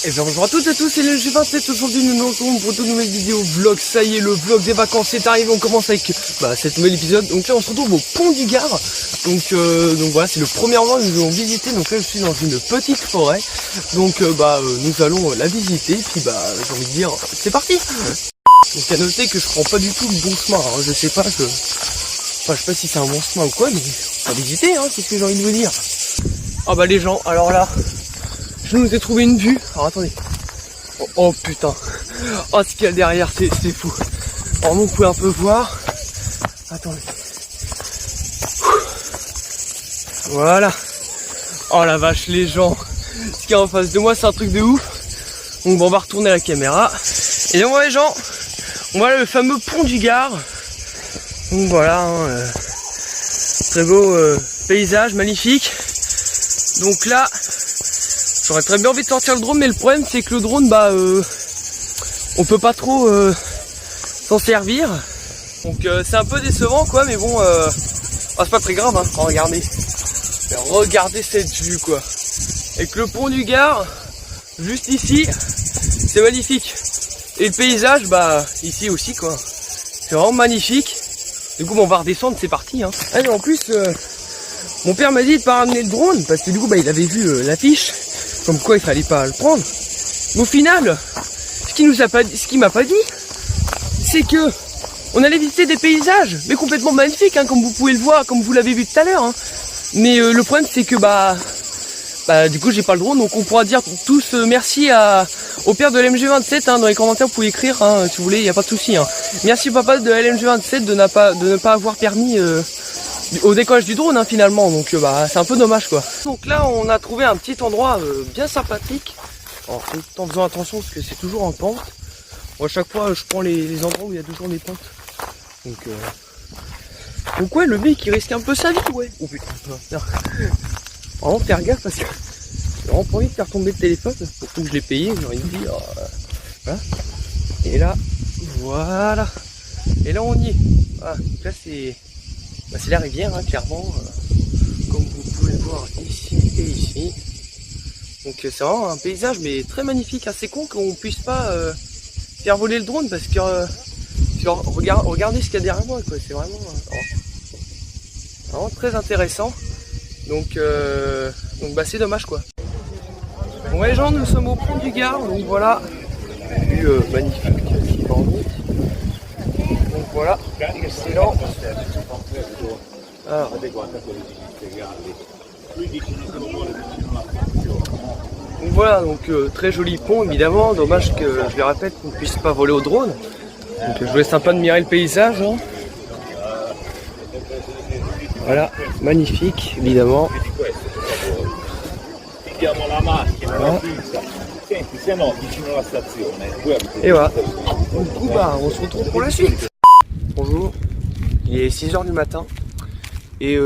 Et bien bonjour à toutes et à tous, c'est le G27. Aujourd'hui nous nous retrouvons pour une nouvelle vidéo vlog. Ça y est, le vlog des vacances est arrivé. On commence avec cet nouvel épisode. Donc là on se retrouve au Pont du Gard. Donc voilà, c'est le premier endroit que nous allons visiter. Donc là je suis dans une petite forêt. Donc nous allons la visiter. Puis j'ai envie de dire, c'est parti. Donc à noter que je prends pas du tout le bon chemin, hein. Je sais pas si c'est un bon chemin ou quoi, mais on va visiter, hein, c'est ce que j'ai envie de vous dire. Ah bah les gens, alors là, je nous ai trouvé une vue. Alors attendez. Oh putain. Oh ce qu'il y a derrière, c'est fou. Alors vous pouvez un peu voir. Attendez. Voilà. Oh la vache les gens. Ce qu'il y a en face de moi c'est un truc de ouf. Donc bon, on va retourner la caméra. Et donc voilà les gens. Voilà le fameux Pont du Gard. Donc voilà. Très beau paysage, magnifique. Donc là. J'aurais très bien envie de sortir le drone, mais le problème c'est que le drone, on peut pas trop s'en servir. Donc c'est un peu décevant quoi, mais bon, c'est pas très grave, hein. Regardez cette vue quoi. Avec le Pont du Gard, juste ici, c'est magnifique. Et le paysage, ici aussi quoi. C'est vraiment magnifique. Du coup, on va redescendre, c'est parti. Hein. Ah, et en plus, mon père m'a dit de pas ramener le drone, parce que du coup, il avait vu l'affiche. Comme quoi il fallait pas le prendre. Mais au final, ce qu'il m'a pas dit, c'est que on allait visiter des paysages, mais complètement magnifiques, hein, comme vous pouvez le voir, comme vous l'avez vu tout à l'heure. Hein. Mais le problème c'est que du coup j'ai pas le drone, donc on pourra dire tous merci au père de l'MG27. Hein, dans les commentaires vous pouvez écrire, hein, si vous voulez, il n'y a pas de souci. Hein. Merci papa de l'MG27 de ne pas avoir permis au décollage du drone, hein, finalement, donc c'est un peu dommage quoi. Donc là on a trouvé un petit endroit bien sympathique. Alors tout en faisant attention parce que c'est toujours en pente. Moi à chaque fois je prends les endroits où il y a toujours des pentes. Donc ouais, le mec il risque un peu sa vie, ouais. Oh putain, vraiment faire gaffe parce que j'ai vraiment pas envie de faire tomber le téléphone, surtout que je l'ai payé, j'ai envie de dire. Voilà. Et là, voilà. Et là on y est. Voilà. Donc là c'est la rivière, hein, clairement, comme vous pouvez le voir ici et ici. Donc c'est vraiment un paysage mais très magnifique. Hein. C'est con qu'on puisse pas faire voler le drone parce que regardez ce qu'il y a derrière moi, quoi. C'est vraiment très intéressant. Donc c'est dommage quoi. Bon les gens, nous sommes au Pont du Gard, donc voilà. Vue magnifique ici en haut. Donc voilà, excellent. Alors. Donc voilà, très joli pont évidemment, dommage que je le répète qu'on ne puisse pas voler au drone. Donc je vous laisse un peu admirer le paysage. Hein. Voilà, magnifique évidemment. Voilà. Et voilà. Du coup on se retrouve pour la suite. Bonjour, il est 6h du matin. Et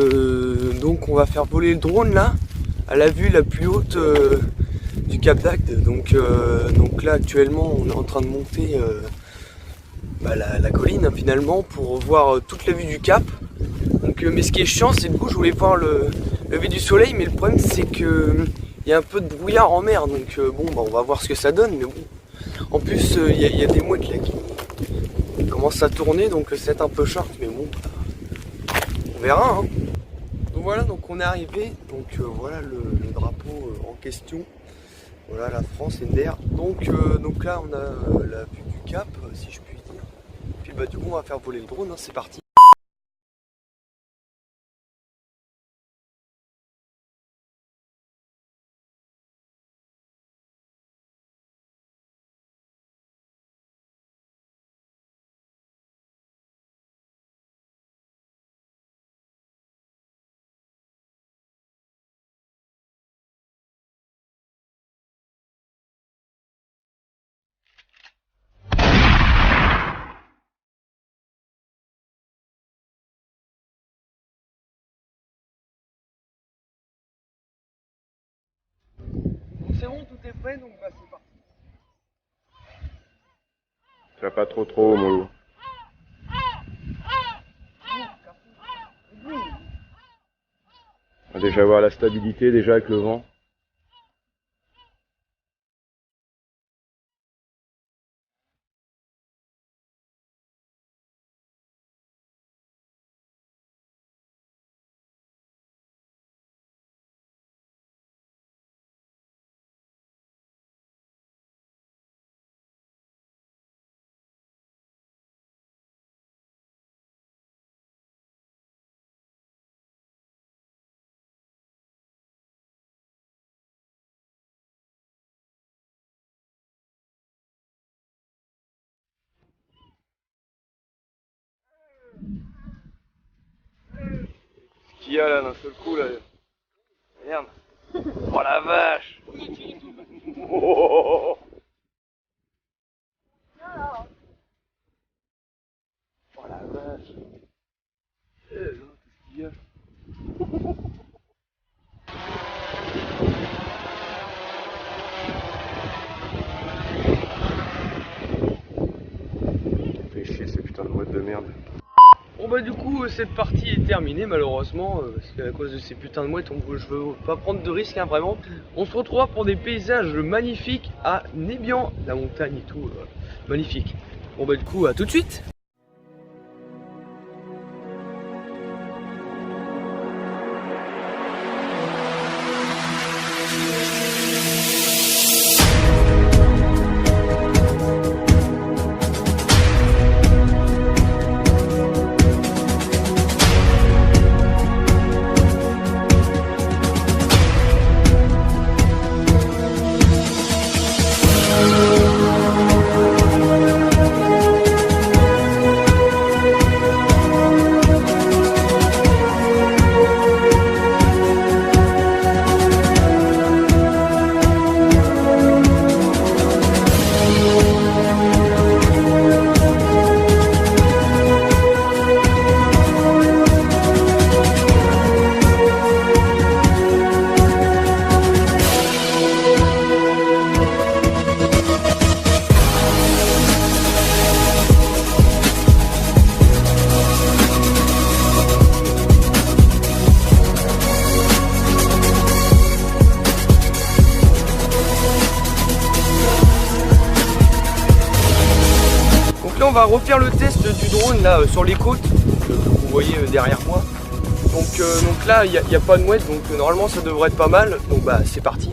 donc on va faire voler le drone là, à la vue la plus haute du Cap d'Agde. Donc là actuellement on est en train de monter la colline, hein, finalement, pour voir toute la vue du Cap. Donc, mais ce qui est chiant c'est que du coup je voulais voir le lever du soleil, mais le problème c'est que il y a un peu de brouillard en mer. Donc on va voir ce que ça donne. Mais bon, en plus il y a des mouettes là qui commencent à tourner, donc c'est un peu short, mais bon. On verra. Hein. Donc voilà, donc on est arrivé. Donc voilà le drapeau en question. Voilà la France Ender. Donc là on a la vue du Cap, si je puis dire. Puis du coup on va faire voler le drone. Hein, c'est parti. C'est bon, tout est prêt, donc c'est parti. Tu vas pas trop, mon loup. On va déjà voir la stabilité, déjà avec le vent. qu'il y a là d'un seul coup là. Merde. Oh la vache. Oh la vache. Qu'est-ce qu'il y a? Fais chier ces putains de mouettes de merde. Bon bah du coup cette partie est terminée malheureusement parce qu'à cause de ces putains de mouettes je veux pas prendre de risques hein, vraiment. On se retrouvera pour des paysages magnifiques à Nébian, la montagne et tout, magnifique. Bon bah du coup à tout de suite. On va refaire le test du drone là sur les côtes que vous voyez derrière moi. Donc là il n'y a pas de mouette, donc normalement ça devrait être pas mal. Donc bah c'est parti.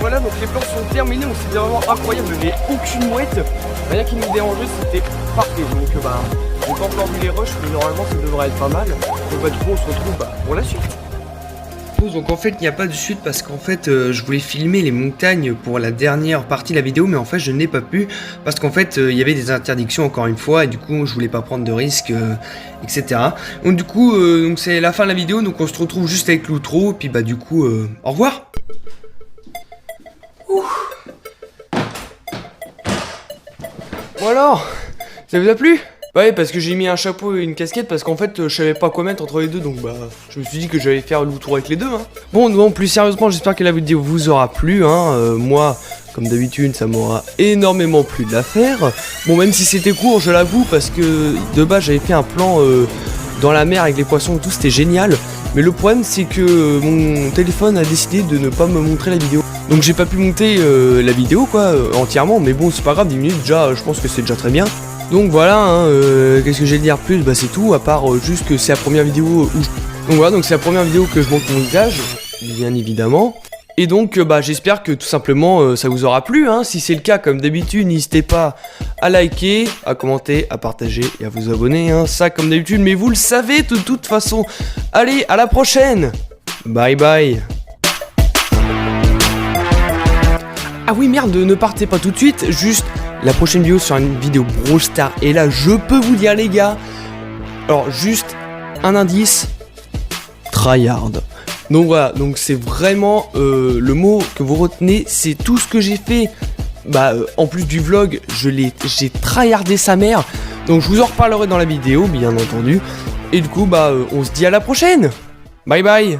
Voilà, donc les plans sont terminés, donc c'était vraiment incroyable, il n'y avait aucune mouette, rien qui nous dérangeait, c'était parfait. Donc bah, j'ai pas encore vu les rushs, mais normalement ça devrait être pas mal. Donc bah du coup on se retrouve pour la suite. Donc en fait il n'y a pas de suite parce qu'en fait je voulais filmer les montagnes pour la dernière partie de la vidéo, mais en fait je n'ai pas pu parce qu'en fait il y avait des interdictions encore une fois et du coup je voulais pas prendre de risques etc. Donc du coup donc c'est la fin de la vidéo, donc on se retrouve juste avec l'outro, puis bah du coup au revoir. Bon alors, ça vous a plu? Ouais, parce que j'ai mis un chapeau et une casquette parce qu'en fait je savais pas quoi mettre entre les deux, donc bah je me suis dit que j'allais faire le tour avec les deux. Bon, plus sérieusement, j'espère que la vidéo vous aura plu. Moi, comme d'habitude, ça m'aura énormément plu de la faire. Bon, même si c'était court, je l'avoue, parce que de base j'avais fait un plan dans la mer avec les poissons et tout, c'était génial. Mais le problème c'est que mon téléphone a décidé de ne pas me montrer la vidéo. Donc j'ai pas pu monter la vidéo entièrement, mais bon c'est pas grave, 10 minutes déjà, je pense que c'est déjà très bien. Donc voilà, qu'est-ce que j'ai à dire plus? Bah c'est tout, à part juste que c'est la première vidéo où Donc voilà, donc c'est la première vidéo que je montre mon visage, bien évidemment. Et donc j'espère que tout simplement ça vous aura plu. Si c'est le cas, comme d'habitude, n'hésitez pas à liker, à commenter, à partager et à vous abonner. Ça comme d'habitude, mais vous le savez de toute façon. Allez, à la prochaine. Bye bye. Ah oui merde, ne partez pas tout de suite, juste la prochaine vidéo sera une vidéo Brawl Stars. Et là je peux vous dire les gars, alors juste un indice, tryhard. Donc voilà, donc c'est vraiment le mot que vous retenez, c'est tout ce que j'ai fait. En plus du vlog, j'ai tryhardé sa mère. Donc je vous en reparlerai dans la vidéo bien entendu. Et du coup on se dit à la prochaine. Bye bye.